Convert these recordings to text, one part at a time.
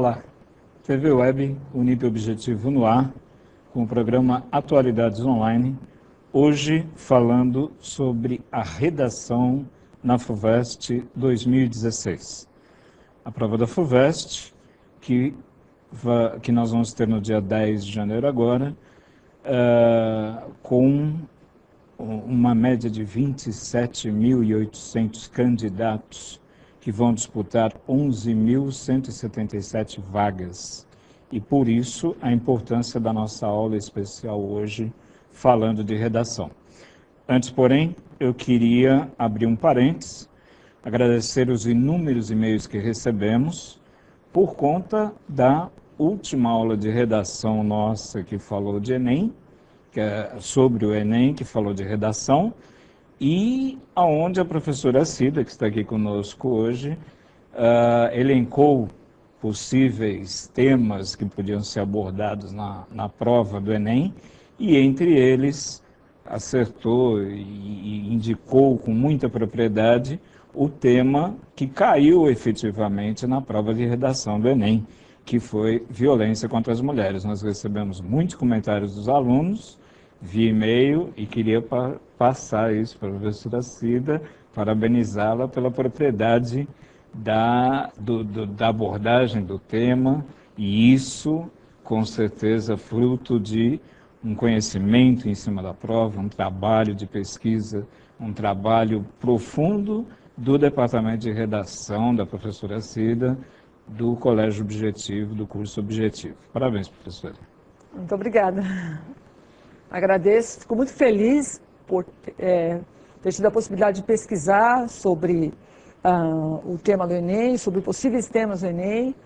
Olá, TV Web Unip Objetivo no ar, com o programa Atualidades Online, hoje falando sobre a redação na FUVEST 2016. A prova da FUVEST, que nós vamos ter no dia 10 de janeiro agora, com uma média de 27.800 candidatos que vão disputar 11.177 vagas. E por isso a importância da nossa aula especial hoje, falando de redação. Antes, porém, eu queria abrir um parênteses, agradecer os inúmeros e-mails que recebemos por conta da última aula de redação nossa que falou de Enem, que é sobre o Enem, que falou de redação, e aonde a professora Cida, que está aqui conosco hoje, elencou possíveis temas que podiam ser abordados na prova do Enem, e entre eles acertou e indicou com muita propriedade o tema que caiu efetivamente na prova de redação do Enem, que foi violência contra as mulheres. Nós recebemos muitos comentários dos alunos via e-mail e queria passar isso para a professora Cida, parabenizá-la pela propriedade da abordagem do tema, e isso, com certeza, fruto de um conhecimento em cima da prova, um trabalho de pesquisa, um trabalho profundo do Departamento de Redação da professora Cida, do Colégio Objetivo, do curso Objetivo. Parabéns, professora. Muito obrigada. Agradeço, fico muito feliz por ter tido a possibilidade de pesquisar sobre o tema do Enem, sobre possíveis temas do Enem,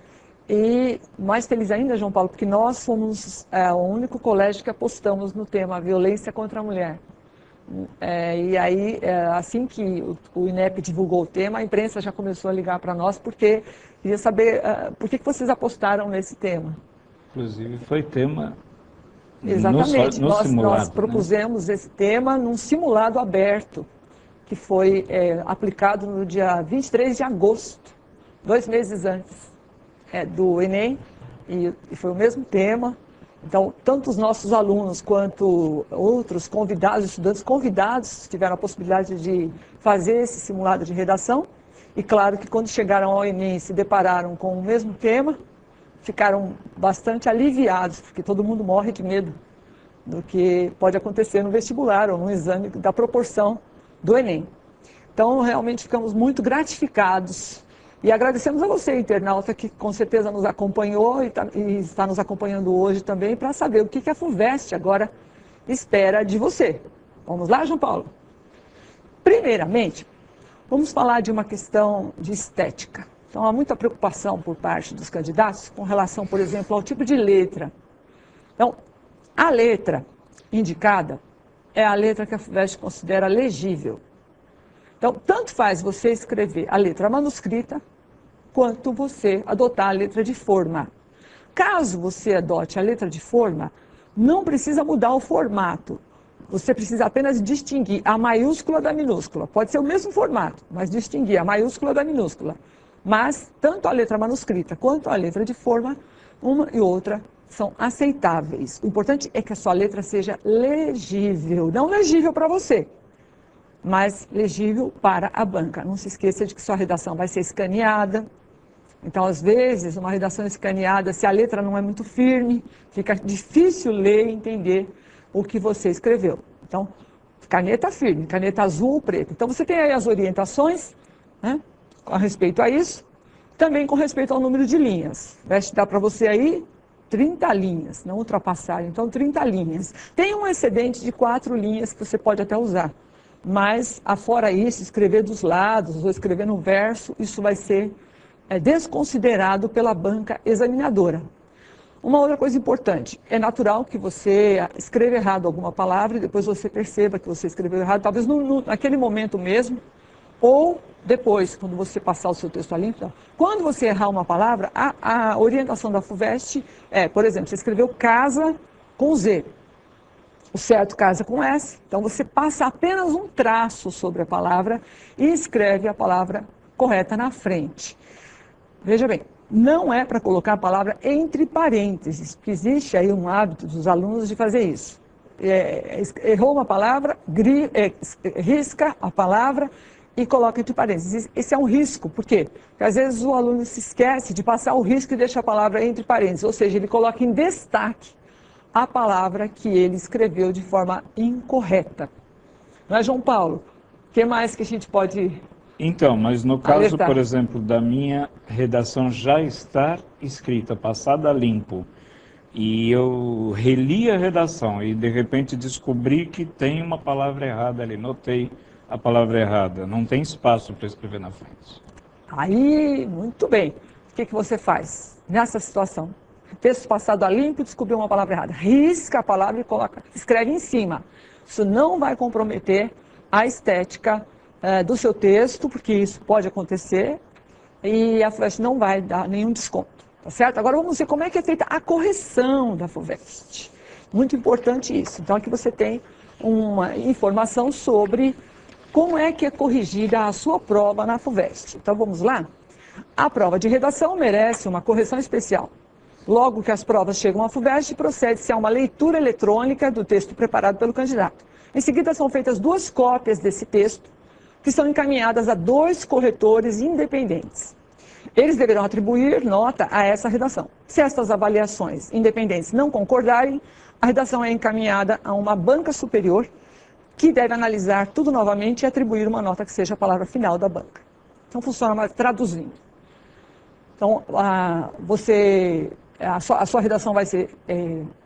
e mais feliz ainda, João Paulo, porque nós fomos o único colégio que apostamos no tema violência contra a mulher. E aí, assim que o INEP divulgou o tema, a imprensa já começou a ligar para nós, porque queria saber por que vocês apostaram nesse tema. Inclusive, foi tema... Exatamente, no simulado, nós propusemos, né, esse tema num simulado aberto, que foi aplicado no dia 23 de agosto, 2 meses antes do Enem, e foi o mesmo tema. Então, tanto os nossos alunos quanto outros convidados, estudantes convidados, tiveram a possibilidade de fazer esse simulado de redação, e claro que quando chegaram ao Enem se depararam com o mesmo tema, ficaram bastante aliviados, porque todo mundo morre de medo do que pode acontecer no vestibular ou no exame da proporção do Enem. Então, realmente ficamos muito gratificados e agradecemos a você, internauta, que com certeza nos acompanhou e está nos acompanhando hoje também, para saber o que a FUVEST agora espera de você. Vamos lá, João Paulo? Primeiramente, vamos falar de uma questão de estética. Então, há muita preocupação por parte dos candidatos com relação, por exemplo, ao tipo de letra. Então, a letra indicada é a letra que a FUVEST considera legível. Então, tanto faz você escrever a letra manuscrita, quanto você adotar a letra de forma. Caso você adote a letra de forma, não precisa mudar o formato. Você precisa apenas distinguir a maiúscula da minúscula. Pode ser o mesmo formato, mas distinguir a maiúscula da minúscula. Mas tanto a letra manuscrita quanto a letra de forma, uma e outra, são aceitáveis. O importante é que a sua letra seja legível. Não legível para você, mas legível para a banca. Não se esqueça de que sua redação vai ser escaneada. Então, às vezes, uma redação escaneada, se a letra não é muito firme, fica difícil ler e entender o que você escreveu. Então, caneta firme, caneta azul ou preta. Então, você tem aí as orientações, né, a respeito a isso, também com respeito ao número de linhas. Vai dar para você aí 30 linhas, não ultrapassar, então 30 linhas. Tem um excedente de 4 linhas que você pode até usar, mas, afora isso, escrever dos lados ou escrever no verso, isso vai ser desconsiderado pela banca examinadora. Uma outra coisa importante, é natural que você escreva errado alguma palavra e depois você perceba que você escreveu errado, talvez naquele momento mesmo, ou depois, quando você passar o seu texto a limpo. Então, quando você errar uma palavra, a orientação da FUVEST é, por exemplo, você escreveu casa com Z, o certo casa com S, então você passa apenas um traço sobre a palavra e escreve a palavra correta na frente. Veja bem, não é para colocar a palavra entre parênteses, porque existe aí um hábito dos alunos de fazer isso. Errou uma palavra, risca a palavra e coloca entre parênteses. Esse é um risco, por quê? Porque às vezes o aluno se esquece de passar o risco e deixa a palavra entre parênteses, ou seja, ele coloca em destaque a palavra que ele escreveu de forma incorreta. Não é, João Paulo? O que mais que a gente pode... Então, mas no caso, alertar? por exemplo, da minha redação já estar escrita, passada a limpo, e eu reli a redação e de repente descobri que tem uma palavra errada ali, notei a palavra errada, não tem espaço para escrever na frente. Aí, muito bem. O que você faz nessa situação? Texto passado a limpo, descobriu uma palavra errada. Risca a palavra e escreve em cima. Isso não vai comprometer a estética do seu texto, porque isso pode acontecer, e a FUVEST não vai dar nenhum desconto, tá certo? Agora vamos ver como é que é feita a correção da FUVEST. Muito importante isso. Então aqui você tem uma informação sobre como é que é corrigida a sua prova na FUVEST. Então vamos lá? A prova de redação merece uma correção especial. Logo que as provas chegam à FUVEST, procede-se a uma leitura eletrônica do texto preparado pelo candidato. Em seguida são feitas 2 cópias desse texto, que são encaminhadas a 2 corretores independentes. Eles deverão atribuir nota a essa redação. Se estas avaliações independentes não concordarem, a redação é encaminhada a uma banca superior, que deve analisar tudo novamente e atribuir uma nota que seja a palavra final da banca. Então funciona mais traduzindo. Então, a sua redação vai ser,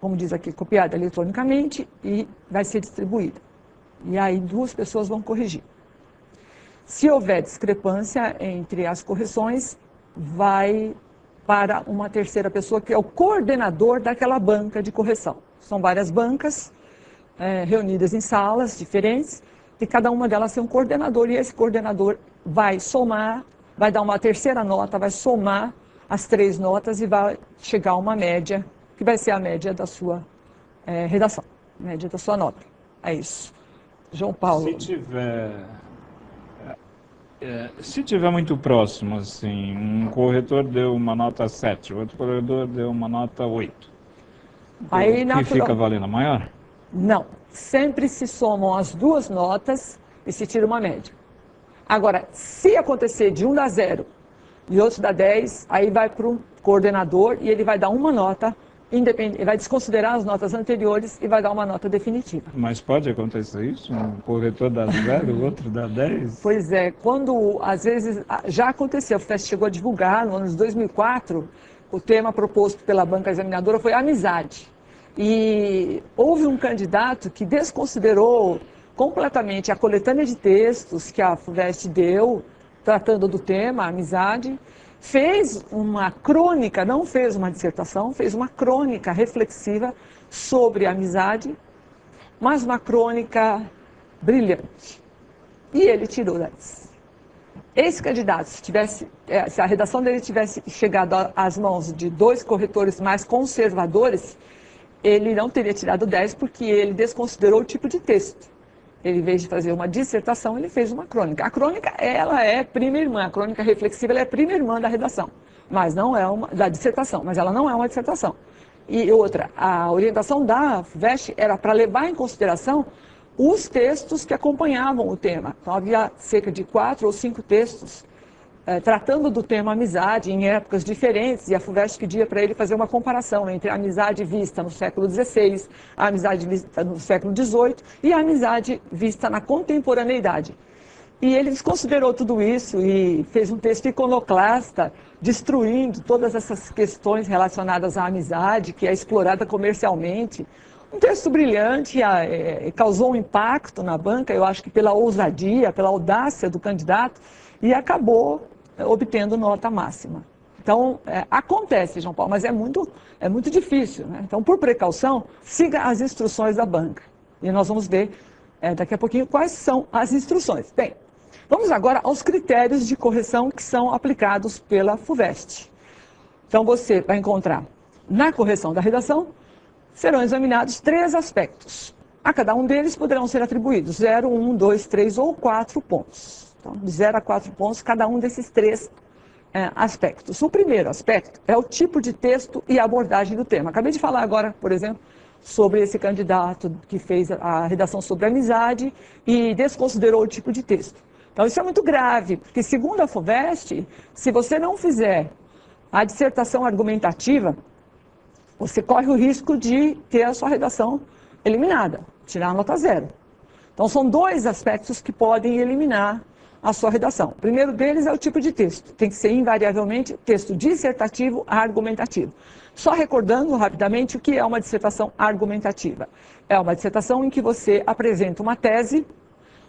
como diz aqui, copiada eletronicamente e vai ser distribuída. E aí 2 pessoas vão corrigir. Se houver discrepância entre as correções, vai para uma terceira pessoa, que é o coordenador daquela banca de correção. São várias bancas reunidas em salas diferentes, e cada uma delas tem um coordenador, e esse coordenador vai somar, vai dar uma terceira nota, vai somar as 3 notas e vai chegar a uma média, que vai ser a média da sua redação, média da sua nota. É isso. João Paulo. Se tiver muito próximo, assim, um corretor deu uma nota 7, outro corretor deu uma nota 8, Aí, o que fica valendo a maior? Não, sempre se somam as 2 notas e se tira uma média. Agora, se acontecer de um dá 0 e outro dá 10, aí vai para o coordenador e ele vai dar uma nota independente, ele vai desconsiderar as notas anteriores e vai dar uma nota definitiva. Mas pode acontecer isso? Um corretor dá 0, o outro dá 10? Pois é, quando, às vezes, já aconteceu, a FUVEST chegou a divulgar, no ano de 2004, o tema proposto pela banca examinadora foi amizade. E houve um candidato que desconsiderou completamente a coletânea de textos que a FUVEST deu, tratando do tema, amizade, fez uma crônica, não fez uma dissertação, fez uma crônica reflexiva sobre a amizade, mas uma crônica brilhante. E ele tirou 10. Esse candidato, se a redação dele tivesse chegado às mãos de 2 corretores mais conservadores, ele não teria tirado 10 porque ele desconsiderou o tipo de texto. Ele, em vez de fazer uma dissertação, ele fez uma crônica. A crônica, ela é prima irmã, a crônica reflexiva, ela é prima irmã da redação, mas não é da dissertação, mas ela não é uma dissertação. E outra, a orientação da FUVEST era para levar em consideração os textos que acompanhavam o tema. Então, havia cerca de 4 ou 5 textos tratando do tema amizade em épocas diferentes, e a FUVEST pedia para ele fazer uma comparação entre a amizade vista no século XVI, a amizade vista no século XVIII e a amizade vista na contemporaneidade. E ele desconsiderou tudo isso e fez um texto iconoclasta, destruindo todas essas questões relacionadas à amizade, que é explorada comercialmente. Um texto brilhante, causou um impacto na banca, eu acho que pela ousadia, pela audácia do candidato, e acabou obtendo nota máxima. Então, acontece, João Paulo, mas é muito difícil, né? Então, por precaução, siga as instruções da banca. E nós vamos ver daqui a pouquinho quais são as instruções. Bem, vamos agora aos critérios de correção que são aplicados pela FUVEST. Então, você vai encontrar na correção da redação, serão examinados 3 aspectos. A cada um deles poderão ser atribuídos 0, 1, 2, 3 ou 4 pontos. Então, de 0 a 4 pontos, cada um desses 3 aspectos. O primeiro aspecto é o tipo de texto e abordagem do tema. Acabei de falar agora, por exemplo, sobre esse candidato que fez a redação sobre amizade e desconsiderou o tipo de texto. Então, isso é muito grave, porque, segundo a FUVEST, se você não fizer a dissertação argumentativa, você corre o risco de ter a sua redação eliminada, tirar a nota 0. Então, são 2 aspectos que podem eliminar a sua redação. O primeiro deles é o tipo de texto. Tem que ser, invariavelmente, texto dissertativo argumentativo. Só recordando rapidamente o que é uma dissertação argumentativa. É uma dissertação em que você apresenta uma tese,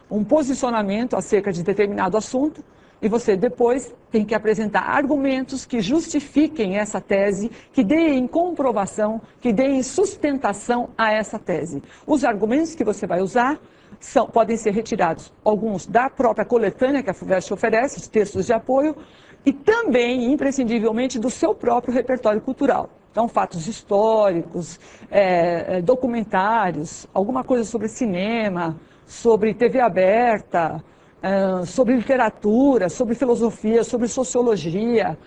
um posicionamento acerca de determinado assunto, e você depois tem que apresentar argumentos que justifiquem essa tese, que deem comprovação, que deem sustentação a essa tese. Os argumentos que você vai usar podem ser retirados, alguns da própria coletânea que a FUVEST oferece, de textos de apoio, e também, imprescindivelmente, do seu próprio repertório cultural. Então, fatos históricos, documentários, alguma coisa sobre cinema, sobre TV aberta, sobre literatura, sobre filosofia, sobre sociologia,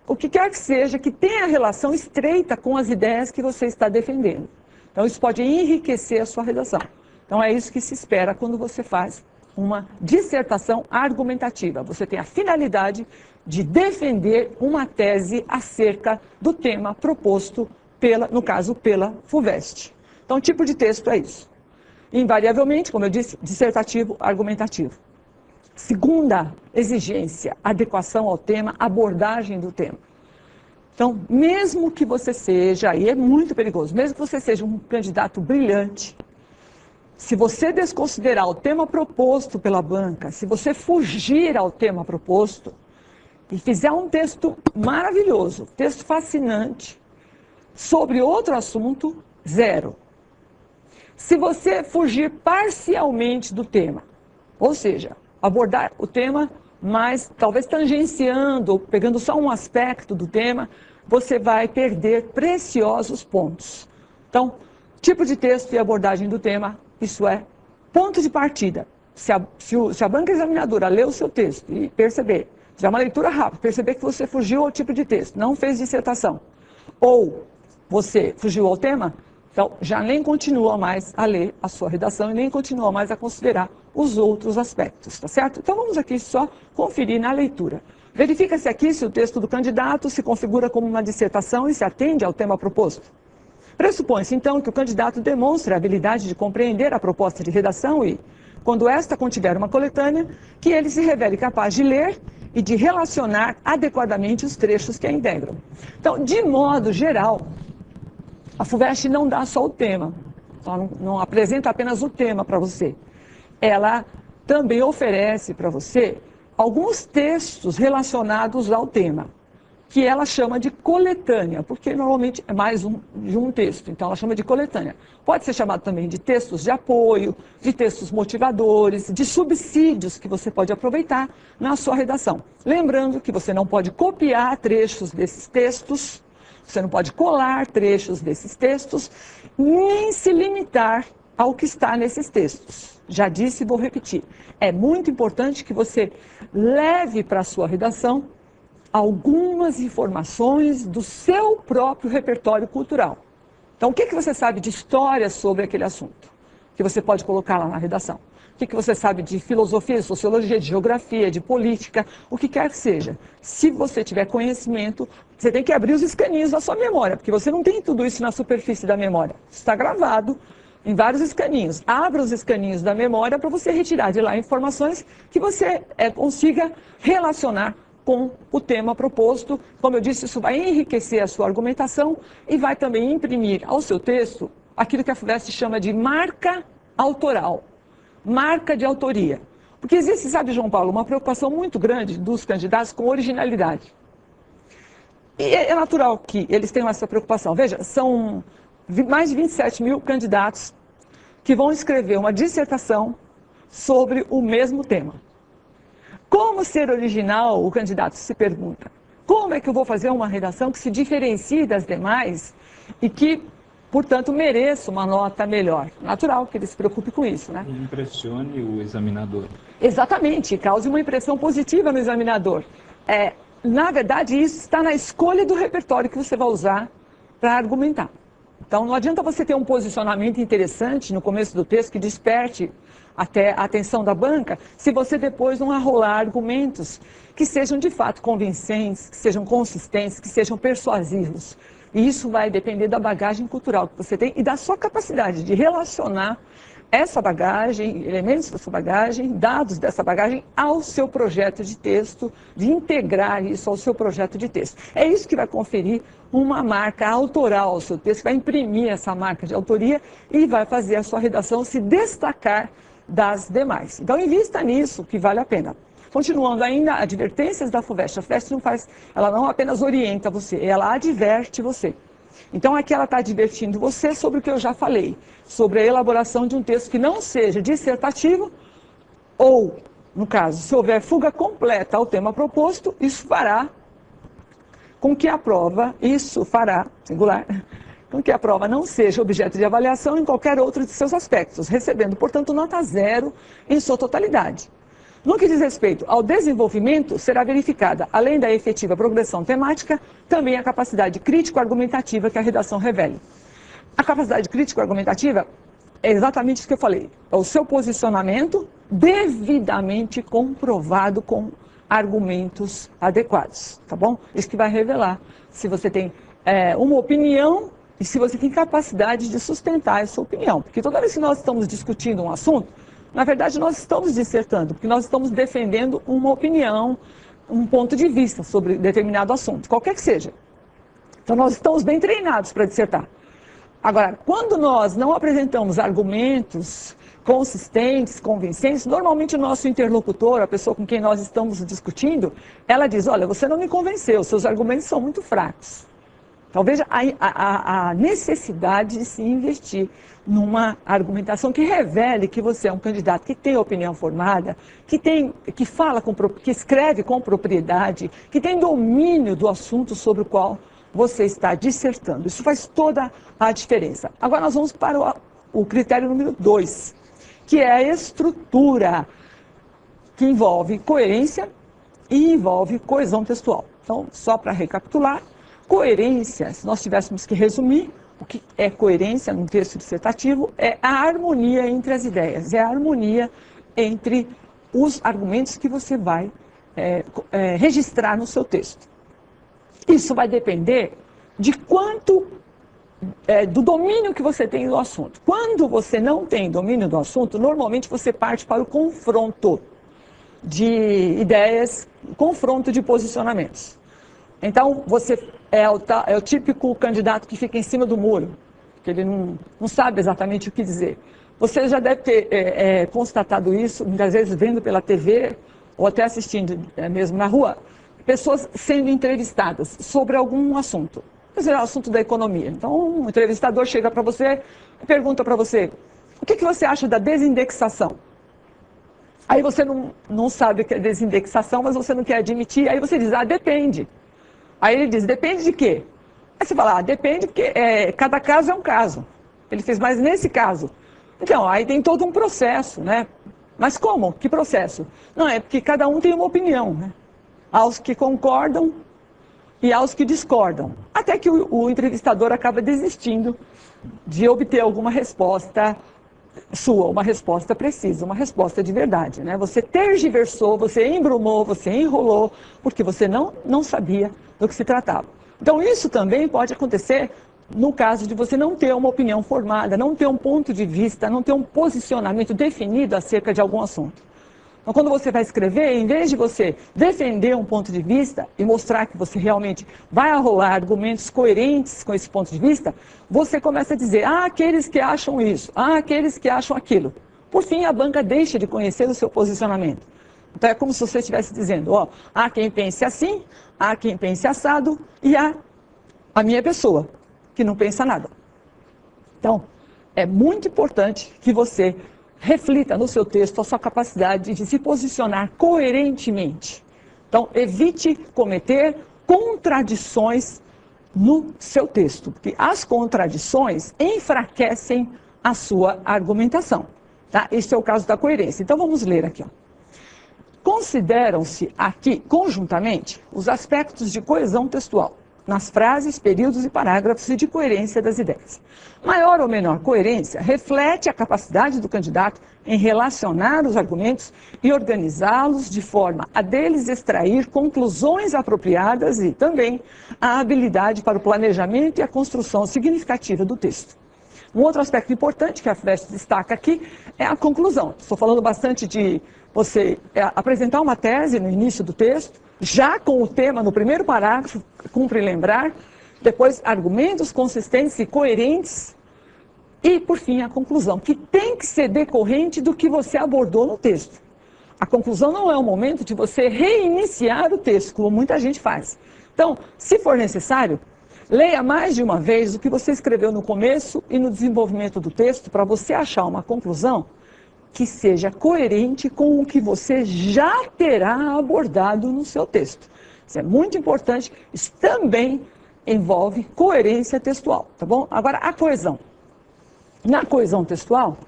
o que quer que seja que tenha relação estreita com as ideias que você está defendendo. Então, isso pode enriquecer a sua redação. Então, é isso que se espera quando você faz uma dissertação argumentativa. Você tem a finalidade de defender uma tese acerca do tema proposto, no caso, pela FUVEST. Então, o tipo de texto é isso. Invariavelmente, como eu disse, dissertativo argumentativo. Segunda exigência, adequação ao tema, abordagem do tema. Então, mesmo que você seja, e é muito perigoso, mesmo que você seja um candidato brilhante, se você desconsiderar o tema proposto pela banca, se você fugir ao tema proposto e fizer um texto maravilhoso, texto fascinante, sobre outro assunto, 0. Se você fugir parcialmente do tema, ou seja, abordar o tema, mas talvez tangenciando, ou pegando só um aspecto do tema, você vai perder preciosos pontos. Então, tipo de texto e abordagem do tema, isso é ponto de partida. Se a banca examinadora ler o seu texto e perceber, fizer uma leitura rápida, perceber que você fugiu ao tipo de texto, não fez dissertação, ou você fugiu ao tema, então já nem continua mais a ler a sua redação e nem continua mais a considerar os outros aspectos, tá certo? Então vamos aqui só conferir na leitura. Verifica-se aqui se o texto do candidato se configura como uma dissertação e se atende ao tema proposto. Pressupõe-se, então, que o candidato demonstre a habilidade de compreender a proposta de redação e, quando esta contiver uma coletânea, que ele se revele capaz de ler e de relacionar adequadamente os trechos que a integram. Então, de modo geral, a FUVEST não dá só o tema, não apresenta apenas o tema para você. Ela também oferece para você alguns textos relacionados ao tema, que ela chama de coletânea, porque normalmente é mais de um texto, então ela chama de coletânea. Pode ser chamado também de textos de apoio, de textos motivadores, de subsídios que você pode aproveitar na sua redação. Lembrando que você não pode copiar trechos desses textos, você não pode colar trechos desses textos, nem se limitar ao que está nesses textos. Já disse e vou repetir. É muito importante que você leve para a sua redação algumas informações do seu próprio repertório cultural. Então, o que você sabe de história sobre aquele assunto? Que você pode colocar lá na redação. O que você sabe de filosofia, de sociologia, de geografia, de política, o que quer que seja. Se você tiver conhecimento, você tem que abrir os escaninhos da sua memória, porque você não tem tudo isso na superfície da memória. Está gravado em vários escaninhos. Abra os escaninhos da memória para você retirar de lá informações que você consiga relacionar com o tema proposto. Como eu disse, isso vai enriquecer a sua argumentação e vai também imprimir ao seu texto aquilo que a FUVEST chama de marca autoral, marca de autoria. Porque existe, sabe, João Paulo, uma preocupação muito grande dos candidatos com originalidade. E é natural que eles tenham essa preocupação. Veja, são mais de 27 mil candidatos que vão escrever uma dissertação sobre o mesmo tema. Como ser original, o candidato se pergunta. Como é que eu vou fazer uma redação que se diferencie das demais e que, portanto, mereça uma nota melhor? Natural que ele se preocupe com isso, né? E impressione o examinador. Exatamente, cause uma impressão positiva no examinador. na verdade, isso está na escolha do repertório que você vai usar para argumentar. Então, não adianta você ter um posicionamento interessante no começo do texto que desperte até a atenção da banca, se você depois não arrolar argumentos que sejam de fato convincentes, que sejam consistentes, que sejam persuasivos. E isso vai depender da bagagem cultural que você tem e da sua capacidade de relacionar essa bagagem, elementos da sua bagagem, dados dessa bagagem ao seu projeto de texto, de integrar isso ao seu projeto de texto. É isso que vai conferir uma marca autoral ao seu texto, vai imprimir essa marca de autoria e vai fazer a sua redação se destacar das demais. Então, invista nisso, que vale a pena. Continuando ainda, advertências da FUVEST. A FUVEST ela não apenas orienta você, ela adverte você. Então, aqui ela está advertindo você sobre o que eu já falei, sobre a elaboração de um texto que não seja dissertativo ou, no caso, se houver fuga completa ao tema proposto, isso fará com que a prova, singular, com que a prova não seja objeto de avaliação em qualquer outro de seus aspectos, recebendo, portanto, nota 0 em sua totalidade. No que diz respeito ao desenvolvimento, será verificada, além da efetiva progressão temática, também a capacidade crítico-argumentativa que a redação revele. A capacidade crítico-argumentativa é exatamente isso que eu falei. É o seu posicionamento devidamente comprovado com argumentos adequados, tá bom? Isso que vai revelar se você tem uma opinião e se você tem capacidade de sustentar essa opinião. Porque toda vez que nós estamos discutindo um assunto, na verdade, nós estamos dissertando, porque nós estamos defendendo uma opinião, um ponto de vista sobre determinado assunto, qualquer que seja. Então, nós estamos bem treinados para dissertar. Agora, quando nós não apresentamos argumentos consistentes, convincentes, normalmente o nosso interlocutor, a pessoa com quem nós estamos discutindo, ela diz, olha, você não me convenceu, seus argumentos são muito fracos. Então, veja a necessidade de se investir numa argumentação que revele que você é um candidato que tem opinião formada, que escreve com propriedade, que tem domínio do assunto sobre o qual você está dissertando. Isso faz toda a diferença. Agora nós vamos para o critério número 2, que é a estrutura, que envolve coerência e envolve coesão textual. Então, só para recapitular, coerência, se nós tivéssemos que resumir, o que é coerência num texto dissertativo é a harmonia entre as ideias, é a harmonia entre os argumentos que você vai registrar no seu texto. Isso vai depender de quanto, do domínio que você tem do assunto. Quando você não tem domínio do assunto, normalmente você parte para o confronto de ideias, confronto de posicionamentos. Então, você é o típico candidato que fica em cima do muro, que ele não sabe exatamente o que dizer. Você já deve ter constatado isso, muitas vezes vendo pela TV, ou até assistindo mesmo na rua, pessoas sendo entrevistadas sobre algum assunto. Quer dizer, o assunto da economia. Então, um entrevistador chega para você e pergunta para você, o que você acha da desindexação? Aí você não sabe o que é desindexação, mas você não quer admitir, aí você diz, depende. Aí ele diz, depende de quê? Aí você fala, depende porque cada caso é um caso. Ele fez mais nesse caso. Então, aí tem todo um processo, né? Mas como? Que processo? Não, é porque cada um tem uma opinião, né? Há os que concordam e há os que discordam. Até que o entrevistador acaba desistindo de obter alguma resposta sua, uma resposta precisa, uma resposta de verdade, né? Você tergiversou, você embrumou, você enrolou, porque você não sabia do que se tratava. Então, isso também pode acontecer no caso de você não ter uma opinião formada, não ter um ponto de vista, não ter um posicionamento definido acerca de algum assunto. Então, quando você vai escrever, em vez de você defender um ponto de vista e mostrar que você realmente vai arrolar argumentos coerentes com esse ponto de vista, você começa a dizer, aqueles que acham isso, aqueles que acham aquilo. Por fim, a banca deixa de conhecer o seu posicionamento. Então, é como se você estivesse dizendo, há quem pense assim, há quem pense assado e há a minha pessoa, que não pensa nada. Então, é muito importante que você reflita no seu texto a sua capacidade de se posicionar coerentemente. Então, evite cometer contradições no seu texto, porque as contradições enfraquecem a sua argumentação. Tá? Esse é o caso da coerência. Então, vamos ler aqui. Consideram-se aqui, conjuntamente, os aspectos de coesão textual, nas frases, períodos e parágrafos e de coerência das ideias. Maior ou menor coerência reflete a capacidade do candidato em relacionar os argumentos e organizá-los de forma a deles extrair conclusões apropriadas e também a habilidade para o planejamento e a construção significativa do texto. Um outro aspecto importante que a FUVEST destaca aqui é a conclusão. Estou falando bastante de você apresentar uma tese no início do texto, já com o tema no primeiro parágrafo, cumpre lembrar, depois argumentos consistentes e coerentes, e, por fim, a conclusão, que tem que ser decorrente do que você abordou no texto. A conclusão não é o momento de você reiniciar o texto, como muita gente faz. Então, se for necessário, leia mais de uma vez o que você escreveu no começo e no desenvolvimento do texto para você achar uma conclusão que seja coerente com o que você já terá abordado no seu texto. Isso é muito importante, isso também envolve coerência textual, tá bom? Agora, a coesão. Na coesão textual,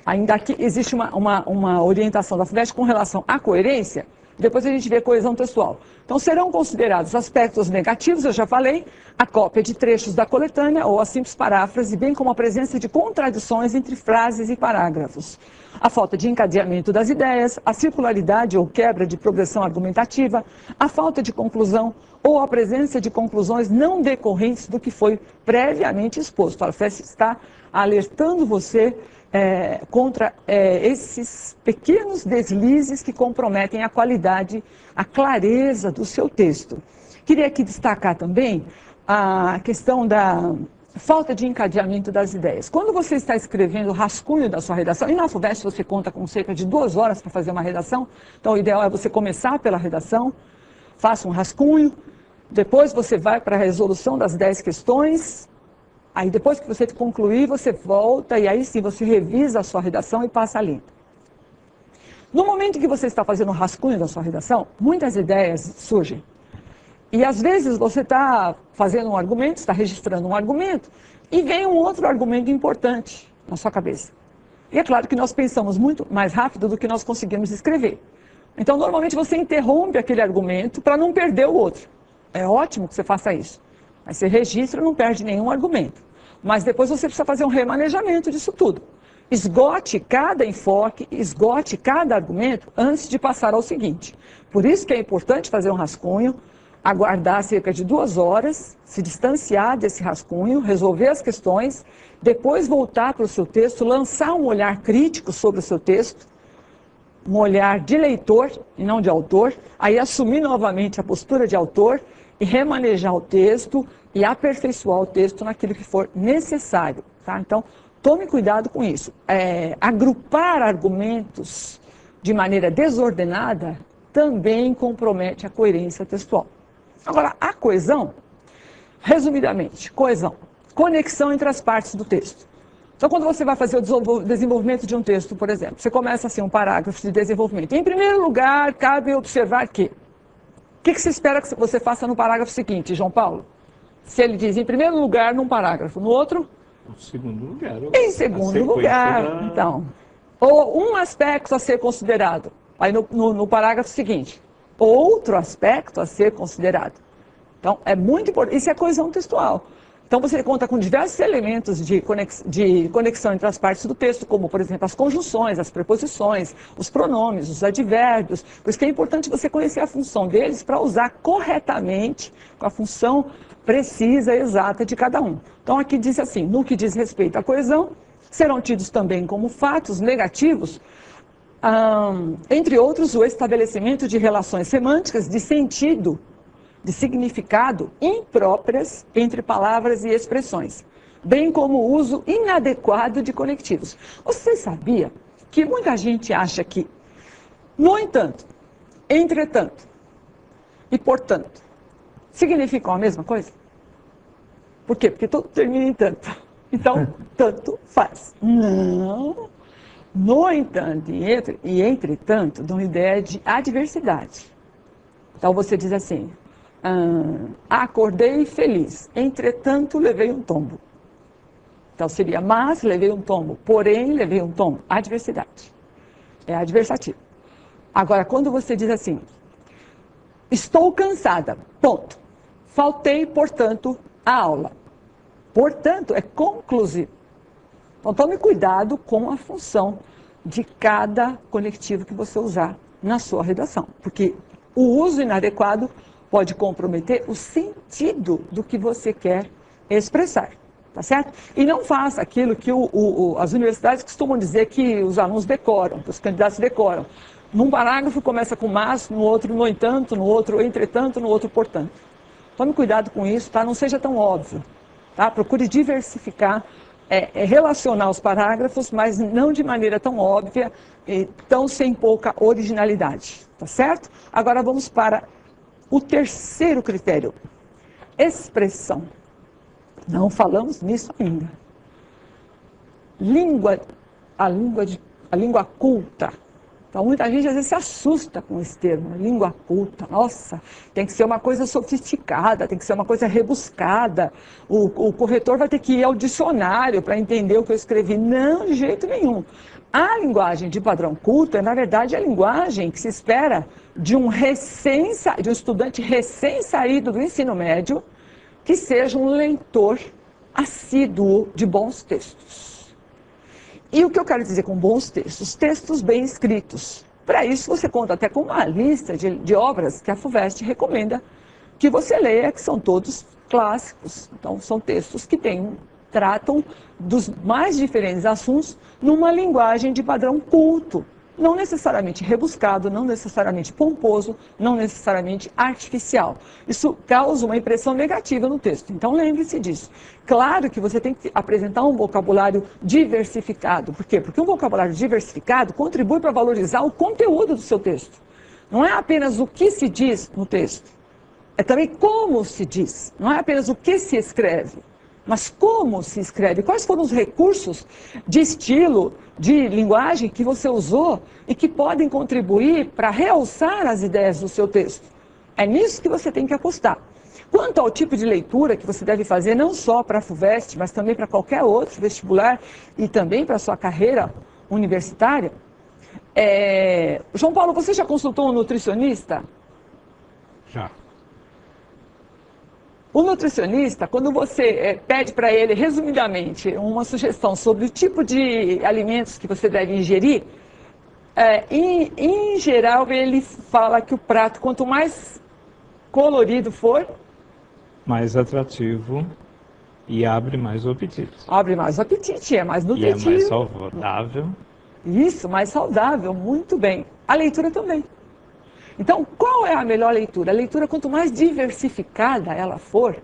ainda aqui existe uma orientação da FUVEST com relação à coerência, depois a gente vê coesão textual. Então, serão considerados aspectos negativos, eu já falei, a cópia de trechos da coletânea ou a simples paráfrase, bem como a presença de contradições entre frases e parágrafos. A falta de encadeamento das ideias, a circularidade ou quebra de progressão argumentativa, a falta de conclusão ou a presença de conclusões não decorrentes do que foi previamente exposto. A FUVEST está alertando você contra esses pequenos deslizes que comprometem a qualidade, a clareza do seu texto. Queria aqui destacar também a questão da falta de encadeamento das ideias. Quando você está escrevendo o rascunho da sua redação, e na FUVEST você conta com cerca de 2 horas para fazer uma redação, então o ideal é você começar pela redação, faça um rascunho, depois você vai para a resolução das 10 questões, aí depois que você concluir, você volta e aí sim você revisa a sua redação e passa a limpo. No momento que você está fazendo o rascunho da sua redação, muitas ideias surgem. E às vezes você está fazendo um argumento, está registrando um argumento, e vem um outro argumento importante na sua cabeça. E é claro que nós pensamos muito mais rápido do que nós conseguimos escrever. Então, normalmente você interrompe aquele argumento para não perder o outro. É ótimo que você faça isso. Mas você registra e não perde nenhum argumento. Mas depois você precisa fazer um remanejamento disso tudo. Esgote cada enfoque, esgote cada argumento antes de passar ao seguinte. Por isso que é importante fazer um rascunho, aguardar cerca de 2 horas, se distanciar desse rascunho, resolver as questões, depois voltar para o seu texto, lançar um olhar crítico sobre o seu texto, um olhar de leitor e não de autor, aí assumir novamente a postura de autor e remanejar o texto e aperfeiçoar o texto naquilo que for necessário, tá? Então, tome cuidado com isso. Agrupar argumentos de maneira desordenada também compromete a coerência textual. Agora, a coesão, resumidamente, coesão, conexão entre as partes do texto. Então, quando você vai fazer o desenvolvimento de um texto, por exemplo, você começa assim um parágrafo de desenvolvimento. Em primeiro lugar, cabe observar que... O que você espera que você faça no parágrafo seguinte, João Paulo? Se ele diz em primeiro lugar num parágrafo, no outro? Em segundo lugar. Em segundo lugar, então. Ou um aspecto a ser considerado. Aí no parágrafo seguinte, outro aspecto a ser considerado. Então, é muito importante. Isso é coesão textual. Então, você conta com diversos elementos de conexão entre as partes do texto, como, por exemplo, as conjunções, as preposições, os pronomes, os advérbios. Por isso que é importante você conhecer a função deles para usar corretamente, com a função precisa, exata de cada um. Então, aqui diz assim, no que diz respeito à coesão, serão tidos também como fatos negativos, entre outros, o estabelecimento de relações semânticas de sentido, de significado impróprias entre palavras e expressões, bem como o uso inadequado de conectivos. Você sabia que muita gente acha que, no entanto, entretanto e portanto, significam a mesma coisa? Por quê? Porque tudo termina em tanto. Então, tanto faz. Não. No entanto e entretanto, dão ideia de adversidade. Então, você diz assim... acordei feliz, entretanto levei um tombo. Então seria, mas levei um tombo, porém levei um tombo. Adversidade. É adversativo. Agora, quando você diz assim, estou cansada, ponto. Faltei, portanto, à aula. Portanto, é conclusivo. Então, tome cuidado com a função de cada conectivo que você usar na sua redação, porque o uso inadequado pode comprometer o sentido do que você quer expressar, tá certo? E não faça aquilo que as universidades costumam dizer que os alunos decoram, que os candidatos decoram. Num parágrafo começa com mas, no outro no entanto, no outro entretanto, no outro portanto. Tome cuidado com isso, tá? Não seja tão óbvio, tá? Procure diversificar, relacionar os parágrafos, mas não de maneira tão óbvia, tão sem pouca originalidade, tá certo? Agora vamos para o terceiro critério, expressão. Não falamos nisso ainda. A língua culta. Então, muita gente às vezes se assusta com esse termo, língua culta. Nossa, tem que ser uma coisa sofisticada, tem que ser uma coisa rebuscada. O corretor vai ter que ir ao dicionário para entender o que eu escrevi. Não, de jeito nenhum. A linguagem de padrão culto é, na verdade, a linguagem que se espera de um estudante recém-saído do ensino médio, que seja um leitor assíduo de bons textos. E o que eu quero dizer com bons textos? Textos bem escritos. Para isso, você conta até com uma lista de obras que a FUVEST recomenda que você leia, que são todos clássicos. Então, são textos que tratam dos mais diferentes assuntos numa linguagem de padrão culto. Não necessariamente rebuscado, não necessariamente pomposo, não necessariamente artificial. Isso causa uma impressão negativa no texto. Então, lembre-se disso. Claro que você tem que apresentar um vocabulário diversificado. Por quê? Porque um vocabulário diversificado contribui para valorizar o conteúdo do seu texto. Não é apenas o que se diz no texto, é também como se diz. Não é apenas o que se escreve, mas como se escreve, quais foram os recursos de estilo, de linguagem que você usou e que podem contribuir para realçar as ideias do seu texto. É nisso que você tem que apostar. Quanto ao tipo de leitura que você deve fazer, não só para a FUVEST, mas também para qualquer outro vestibular e também para a sua carreira universitária, João Paulo, você já consultou um nutricionista? Já. O nutricionista, quando você pede para ele, resumidamente, uma sugestão sobre o tipo de alimentos que você deve ingerir, em geral ele fala que o prato, quanto mais colorido for, mais atrativo e abre mais o apetite. Abre mais o apetite, é mais nutritivo. E é mais saudável. Isso, mais saudável, muito bem. A leitura também. Então, qual é a melhor leitura? A leitura, quanto mais diversificada ela for,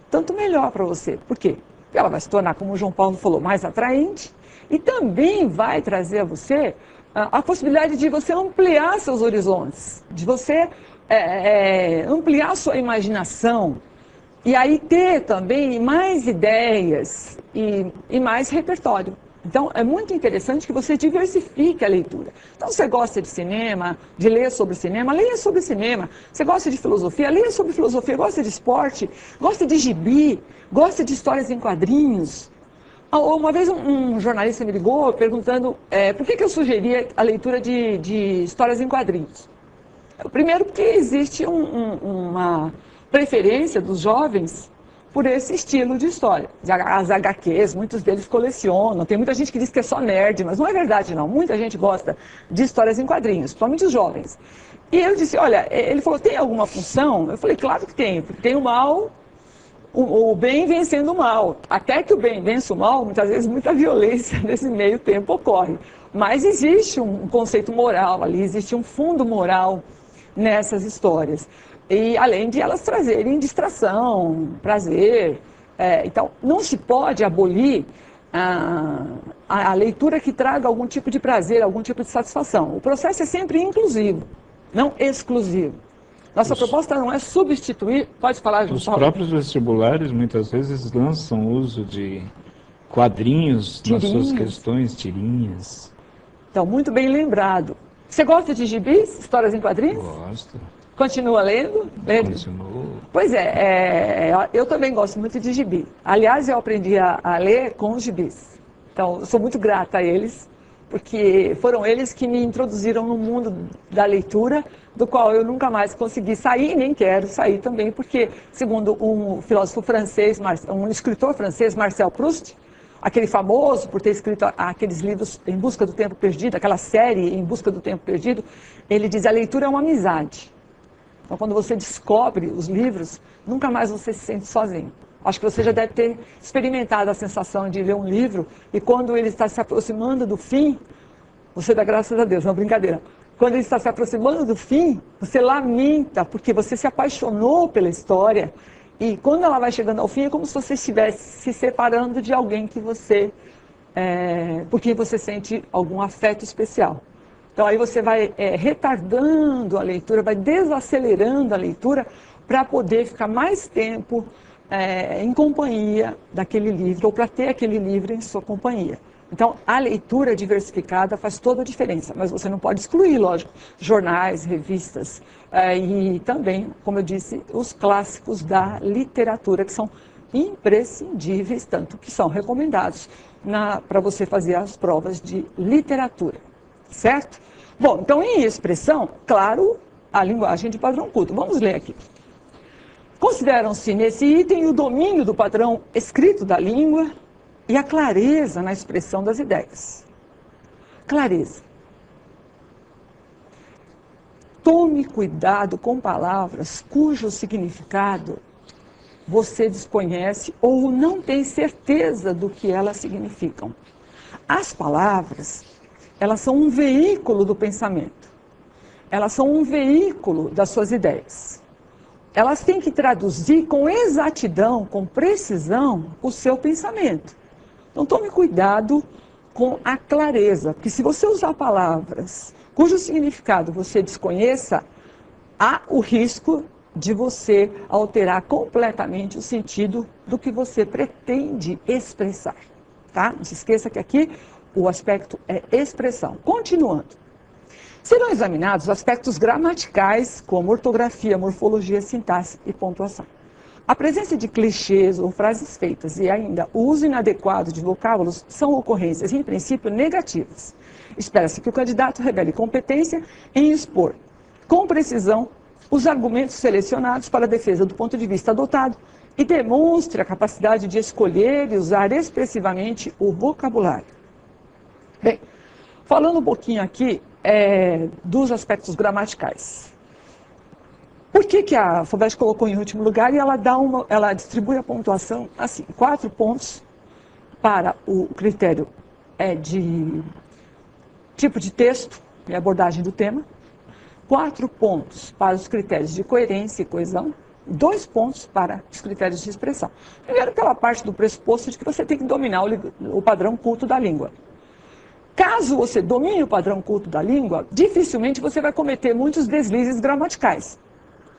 tanto melhor para você. Por quê? Porque ela vai se tornar, como o João Paulo falou, mais atraente e também vai trazer a você a possibilidade de você ampliar seus horizontes, de você ampliar sua imaginação e aí ter também mais ideias e mais repertório. Então, é muito interessante que você diversifique a leitura. Então, você gosta de cinema, de ler sobre cinema, leia sobre cinema. Você gosta de filosofia, leia sobre filosofia. Gosta de esporte, gosta de gibi, gosta de histórias em quadrinhos. Uma vez um jornalista me ligou perguntando por que eu sugeria a leitura de histórias em quadrinhos. Primeiro, porque existe uma preferência dos jovens por esse estilo de história. As HQs, muitos deles colecionam. Tem muita gente que diz que é só nerd, mas não é verdade, não. Muita gente gosta de histórias em quadrinhos, principalmente os jovens. E eu disse, olha, ele falou, tem alguma função? Eu falei, claro que tem, porque tem o mal, o bem vencendo o mal. Até que o bem vença o mal, muitas vezes muita violência nesse meio tempo ocorre. Mas existe um conceito moral ali, existe um fundo moral nessas histórias. E além de elas trazerem distração, prazer. Então, não se pode abolir a leitura que traga algum tipo de prazer, algum tipo de satisfação. O processo é sempre inclusivo, não exclusivo. Nossa proposta não é substituir... Pode falar, João Paulo? Os próprios vestibulares, muitas vezes, lançam uso de quadrinhos nas suas questões, tirinhas. Então, muito bem lembrado. Você gosta de gibis, histórias em quadrinhos? Gosto. Continua lendo? Continuo. Pois eu também gosto muito de gibi. Aliás, eu aprendi a ler com os gibis. Então, eu sou muito grata a eles, porque foram eles que me introduziram no mundo da leitura, do qual eu nunca mais consegui sair, nem quero sair também, porque, segundo um filósofo francês, um escritor francês, Marcel Proust, aquele famoso por ter escrito aqueles livros Em Busca do Tempo Perdido, aquela série Em Busca do Tempo Perdido, ele diz: a leitura é uma amizade. Então, quando você descobre os livros, nunca mais você se sente sozinho. Acho que você já deve ter experimentado a sensação de ler um livro e quando ele está se aproximando do fim, você dá graças a Deus, não, brincadeira. Quando ele está se aproximando do fim, você lamenta, porque você se apaixonou pela história. E quando ela vai chegando ao fim, é como se você estivesse se separando de alguém que você, por quem você sente algum afeto especial. Então aí você vai retardando a leitura, vai desacelerando a leitura para poder ficar mais tempo em companhia daquele livro, ou para ter aquele livro em sua companhia. Então, a leitura diversificada faz toda a diferença, mas você não pode excluir, lógico, jornais, revistas e também, como eu disse, os clássicos da literatura, que são imprescindíveis, tanto que são recomendados para você fazer as provas de literatura, certo? Bom, então em expressão, claro, a linguagem de padrão culto. Vamos ler aqui. Consideram-se nesse item o domínio do padrão escrito da língua e a clareza na expressão das ideias. Clareza. Tome cuidado com palavras cujo significado você desconhece ou não tem certeza do que elas significam. As palavras, elas são um veículo do pensamento. Elas são um veículo das suas ideias. Elas têm que traduzir com exatidão, com precisão, o seu pensamento. Então, tome cuidado com a clareza, porque se você usar palavras cujo significado você desconheça, há o risco de você alterar completamente o sentido do que você pretende expressar. Tá? Não se esqueça que aqui o aspecto é expressão. Continuando. Serão examinados aspectos gramaticais, como ortografia, morfologia, sintaxe e pontuação. A presença de clichês ou frases feitas e ainda o uso inadequado de vocábulos são ocorrências, em princípio, negativas. Espera-se que o candidato revele competência em expor, com precisão, os argumentos selecionados para a defesa do ponto de vista adotado e demonstre a capacidade de escolher e usar expressivamente o vocabulário. Bem, falando um pouquinho aqui dos aspectos gramaticais. Por que a FUVEST colocou em último lugar e ela distribui a pontuação assim, 4 pontos para o critério de tipo de texto e abordagem do tema, 4 pontos para os critérios de coerência e coesão, 2 pontos para os critérios de expressão. Primeiro, pela parte do pressuposto de que você tem que dominar o padrão culto da língua. Caso você domine o padrão culto da língua, dificilmente você vai cometer muitos deslizes gramaticais.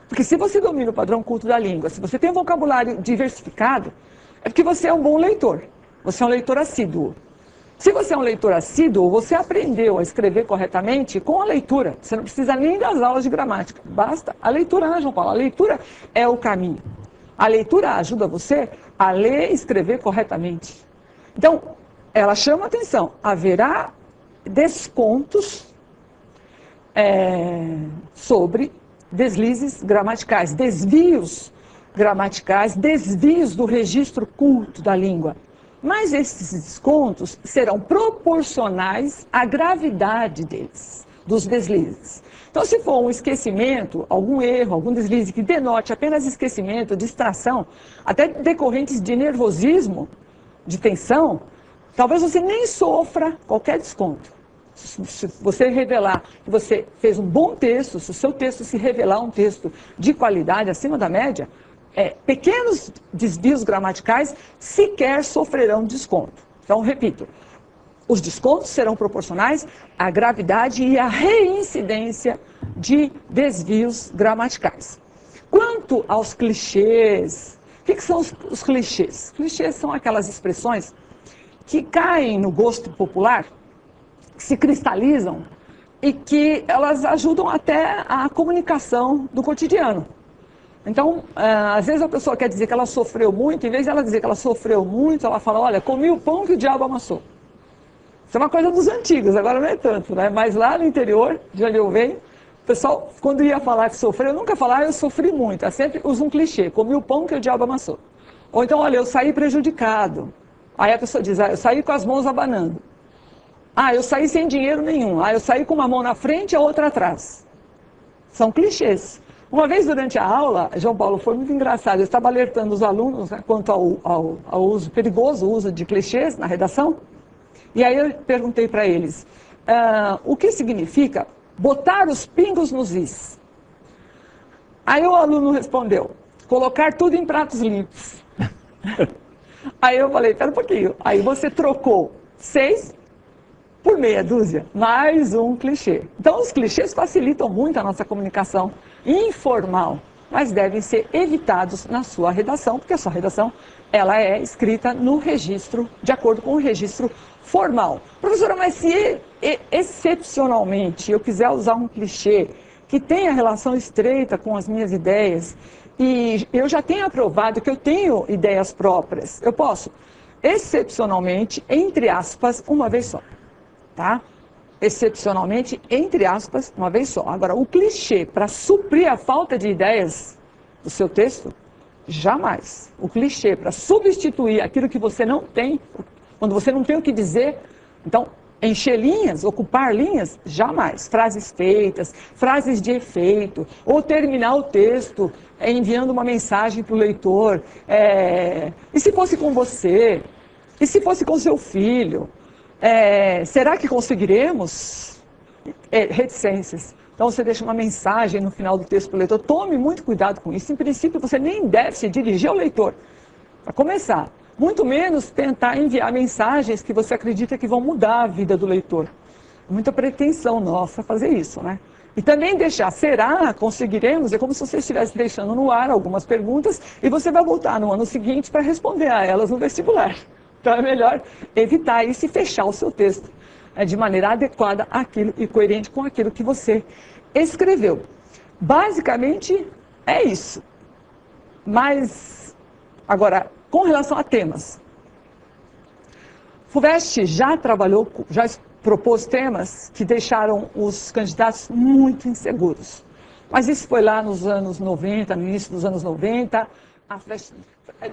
Porque se você domina o padrão culto da língua, se você tem um vocabulário diversificado, é porque você é um bom leitor. Você é um leitor assíduo. Se você é um leitor assíduo, você aprendeu a escrever corretamente com a leitura. Você não precisa nem das aulas de gramática. Basta a leitura, né, João Paulo? A leitura é o caminho. A leitura ajuda você a ler e escrever corretamente. Então, ela chama atenção. Haverá descontos sobre deslizes gramaticais, desvios gramaticais, desvios do registro culto da língua. Mas esses descontos serão proporcionais à gravidade deles, dos deslizes. Então, se for um esquecimento, algum erro, algum deslize que denote apenas esquecimento, distração, até decorrentes de nervosismo, de tensão, talvez você nem sofra qualquer desconto. Se você revelar que você fez um bom texto, se o seu texto se revelar um texto de qualidade acima da média, pequenos desvios gramaticais sequer sofrerão desconto. Então, repito, os descontos serão proporcionais à gravidade e à reincidência de desvios gramaticais. Quanto aos clichês, o que são os clichês? Clichês são aquelas expressões que caem no gosto popular, que se cristalizam e que elas ajudam até a comunicação do cotidiano. Então, às vezes a pessoa quer dizer que ela sofreu muito, em vez de ela dizer que ela sofreu muito, ela fala, olha, comi o pão que o diabo amassou. Isso é uma coisa dos antigos, agora não é tanto, né? Mas lá no interior, de onde eu venho, o pessoal, quando ia falar que sofreu, eu nunca falava, eu sofri muito. Eu sempre uso um clichê, comi o pão que o diabo amassou. Ou então, olha, eu saí prejudicado. Aí a pessoa diz, eu saí com as mãos abanando. Eu saí sem dinheiro nenhum. Eu saí com uma mão na frente e a outra atrás. São clichês. Uma vez durante a aula, João Paulo, foi muito engraçado, eu estava alertando os alunos, né, quanto ao uso perigoso, o uso de clichês na redação. E aí eu perguntei para eles, o que significa botar os pingos nos is? Aí o aluno respondeu, colocar tudo em pratos limpos. Aí eu falei, espera um pouquinho. Aí você trocou 6 por meia dúzia, mais um clichê. Então os clichês facilitam muito a nossa comunicação informal, mas devem ser evitados na sua redação, porque a sua redação ela é escrita no registro, de acordo com o registro formal. Professora, mas se excepcionalmente eu quiser usar um clichê que tenha relação estreita com as minhas ideias, e eu já tenho aprovado que eu tenho ideias próprias, eu posso, excepcionalmente, entre aspas, uma vez só. Tá? Excepcionalmente, entre aspas, uma vez só. Agora, o clichê para suprir a falta de ideias do seu texto, jamais. O clichê para substituir aquilo que você não tem, quando você não tem o que dizer, então, encher linhas, ocupar linhas, jamais. Frases feitas, frases de efeito, ou terminar o texto enviando uma mensagem para o leitor. E se fosse com você? E se fosse com seu filho? Será que conseguiremos? Reticências. Então você deixa uma mensagem no final do texto para o leitor. Tome muito cuidado com isso. Em princípio, você nem deve se dirigir ao leitor, para começar. Muito menos tentar enviar mensagens que você acredita que vão mudar a vida do leitor. Muita pretensão nossa fazer isso, né? E também deixar, será, conseguiremos? É como se você estivesse deixando no ar algumas perguntas e você vai voltar no ano seguinte para responder a elas no vestibular. Então é melhor evitar isso e fechar o seu texto de maneira adequada àquilo e coerente com aquilo que você escreveu. Basicamente é isso. Mas, agora, com relação a temas. FUVEST já trabalhou, já propôs temas que deixaram os candidatos muito inseguros. Mas isso foi lá nos anos 90, no início dos anos 90, a FUVEST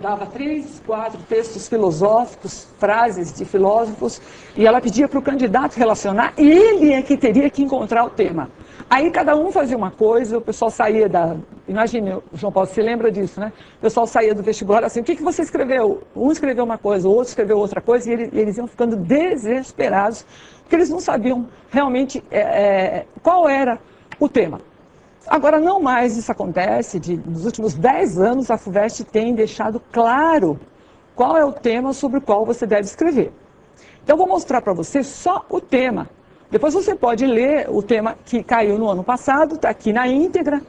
dava 3, 4 textos filosóficos, frases de filósofos, e ela pedia para o candidato relacionar, e ele é que teria que encontrar o tema. Aí cada um fazia uma coisa, o pessoal saía da... Imagine, João Paulo, você lembra disso, né? O pessoal saía do vestibular assim, o que você escreveu? Um escreveu uma coisa, o outro escreveu outra coisa, e eles iam ficando desesperados, porque eles não sabiam realmente qual era o tema. Agora, não mais isso acontece, nos últimos 10 anos a FUVEST tem deixado claro qual é o tema sobre o qual você deve escrever. Então, vou mostrar para você só o tema. Depois você pode ler o tema que caiu no ano passado, está aqui na íntegra.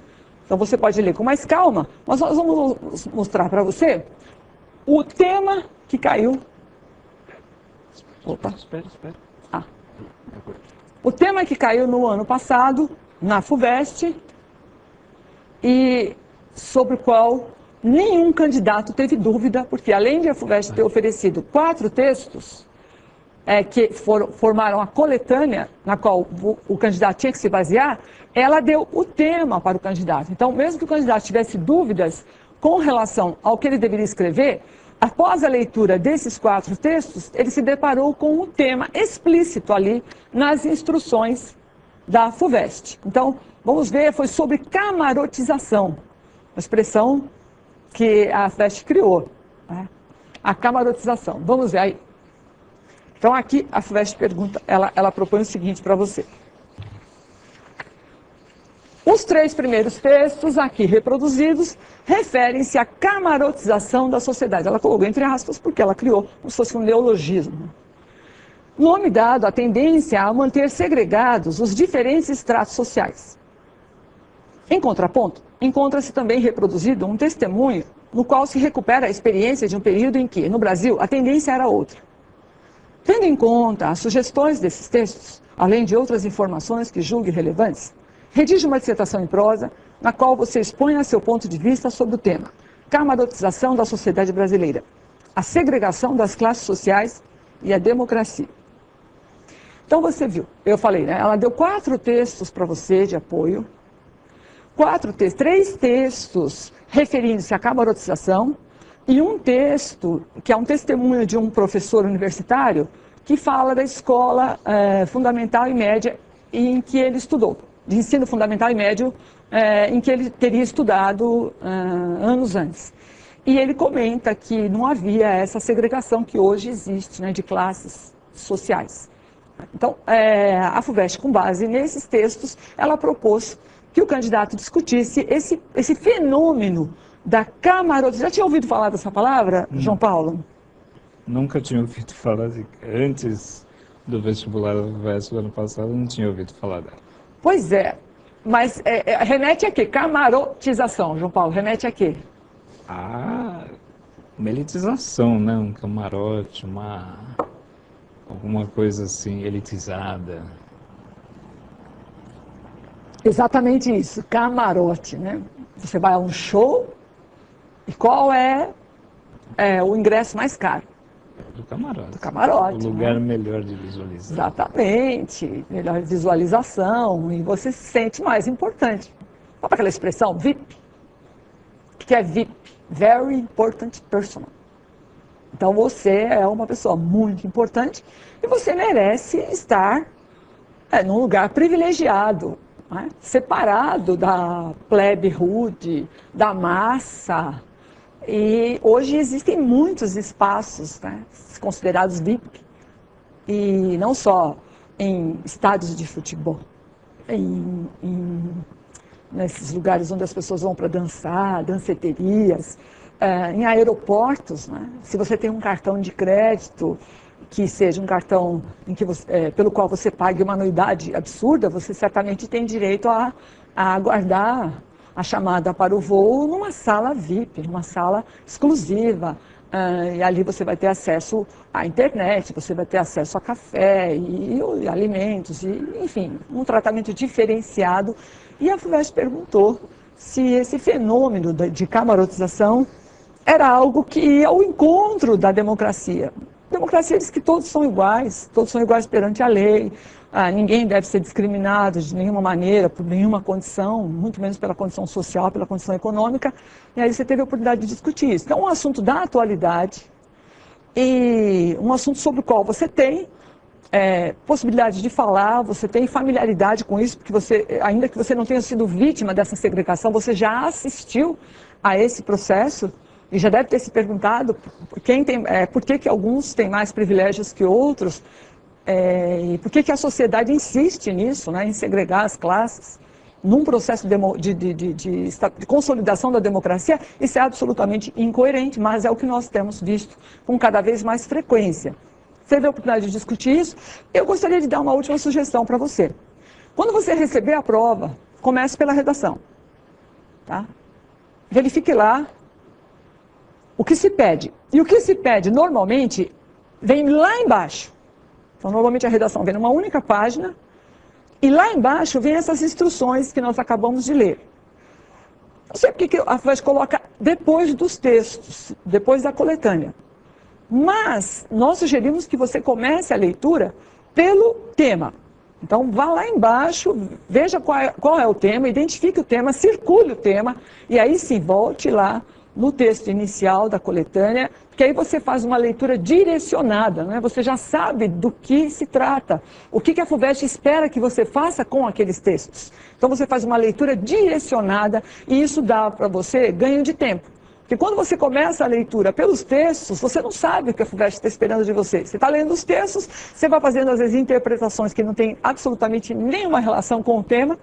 Então, você pode ler com mais calma, mas nós vamos mostrar para você o tema que caiu. Opa. Espera. O tema que caiu no ano passado, na FUVEST, e sobre o qual nenhum candidato teve dúvida, porque além de a FUVEST ter oferecido 4 textos que formaram a coletânea na qual o candidato tinha que se basear, ela deu o tema para o candidato. Então, mesmo que o candidato tivesse dúvidas com relação ao que ele deveria escrever, após a leitura desses 4 textos, ele se deparou com um tema explícito ali nas instruções da FUVEST. Então, vamos ver, foi sobre camarotização, uma expressão que a FUVEST criou, né? A camarotização. Vamos ver aí. Então, aqui a FUVEST pergunta, ela propõe o seguinte para você. Os 3 primeiros textos aqui reproduzidos referem-se à camarotização da sociedade. Ela colocou entre aspas porque ela criou como se fosse um neologismo. Nome dado à tendência a manter segregados os diferentes estratos sociais. Em contraponto, encontra-se também reproduzido um testemunho no qual se recupera a experiência de um período em que, no Brasil, a tendência era outra. Tendo em conta as sugestões desses textos, além de outras informações que julgue relevantes, redige uma dissertação em prosa, na qual você exponha seu ponto de vista sobre o tema camarotização da sociedade brasileira, a segregação das classes sociais e a democracia. Então você viu, eu falei, né? Ela deu 4 textos para você de apoio, 3 textos referindo-se à camarotização e um texto que é um testemunho de um professor universitário que fala da escola fundamental e média em que ele estudou, de ensino fundamental e médio em que ele teria estudado anos antes. E ele comenta que não havia essa segregação que hoje existe, né, de classes sociais. Então, a FUVEST, com base nesses textos, ela propôs que o candidato discutisse esse fenômeno da camarotização. Já tinha ouvido falar dessa palavra, João Paulo? Nunca tinha ouvido falar antes do vestibular da FUVEST do ano passado, não tinha ouvido falar dela. Pois é, mas remete a quê? Camarotização, João Paulo, remete a quê? Uma elitização, né? Um camarote, alguma coisa assim, elitizada. Exatamente isso, camarote, né? Você vai a um show e qual é o ingresso mais caro? Do camarote. Do camarote. O lugar, né, melhor de visualizar. Exatamente, melhor visualização e você se sente mais importante. Sabe aquela expressão VIP? O que é VIP? Very Important Person. Então você é uma pessoa muito importante e você merece estar num lugar privilegiado, né? Separado da plebe rude, da massa. E hoje existem muitos espaços, né, considerados VIP, e não só em estádios de futebol, nesses lugares onde as pessoas vão para dançar, danceterias, em aeroportos, né? Se você tem um cartão de crédito, que seja um cartão pelo qual você pague uma anuidade absurda, você certamente tem direito a aguardar a chamada para o voo numa sala VIP, numa sala exclusiva. E ali você vai ter acesso à internet, você vai ter acesso a café e alimentos, enfim, um tratamento diferenciado. E a FUVEST perguntou se esse fenômeno de camarotização era algo que ia ao encontro da democracia. A democracia diz que todos são iguais perante a lei, ninguém deve ser discriminado de nenhuma maneira, por nenhuma condição, muito menos pela condição social, pela condição econômica, e aí você teve a oportunidade de discutir isso. Então, é um assunto da atualidade e um assunto sobre o qual você tem possibilidade de falar, você tem familiaridade com isso, porque ainda que você não tenha sido vítima dessa segregação, você já assistiu a esse processo e já deve ter se perguntado por que alguns têm mais privilégios que outros, e por que a sociedade insiste nisso, né, em segregar as classes, num processo de consolidação da democracia. Isso é absolutamente incoerente, mas é o que nós temos visto com cada vez mais frequência. Você teve a oportunidade de discutir isso. Eu gostaria de dar uma última sugestão para você. Quando você receber a prova, comece pela redação. Tá? Verifique lá o que se pede. E o que se pede, normalmente, vem lá embaixo. Então, normalmente a redação vem numa única página, e lá embaixo vem essas instruções que nós acabamos de ler. Não sei porque a FUVEST coloca depois dos textos, depois da coletânea. Mas nós sugerimos que você comece a leitura pelo tema. Então, vá lá embaixo, veja qual é o tema, identifique o tema, circule o tema, e aí sim, volte lá no texto inicial da coletânea, porque aí você faz uma leitura direcionada, né? Você já sabe do que se trata, o que a FUVEST espera que você faça com aqueles textos. Então você faz uma leitura direcionada e isso dá para você ganho de tempo. Porque quando você começa a leitura pelos textos, você não sabe o que a FUVEST está esperando de você. Você está lendo os textos, você vai fazendo às vezes interpretações que não têm absolutamente nenhuma relação com o tema,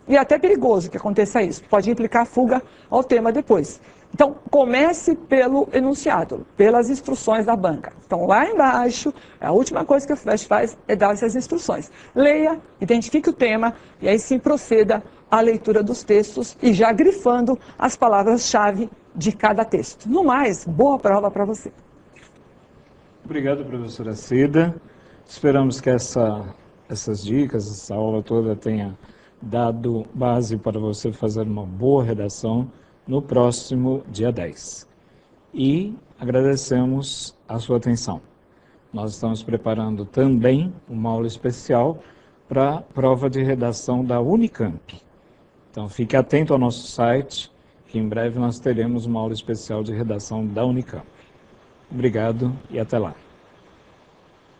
e é até perigoso que aconteça isso. Pode implicar fuga ao tema depois. Então, comece pelo enunciado, pelas instruções da banca. Então, lá embaixo, a última coisa que a FUVEST faz é dar essas instruções. Leia, identifique o tema e aí sim proceda à leitura dos textos e já grifando as palavras-chave de cada texto. No mais, boa prova para você. Obrigado, professora Cida. Esperamos que essas dicas, essa aula toda tenha dado base para você fazer uma boa redação no próximo dia 10. E agradecemos a sua atenção. nós estamos preparando também uma aula especial para a prova de redação da Unicamp. Então, fique atento ao nosso site, que em breve nós teremos uma aula especial de redação da Unicamp. Obrigado e até lá.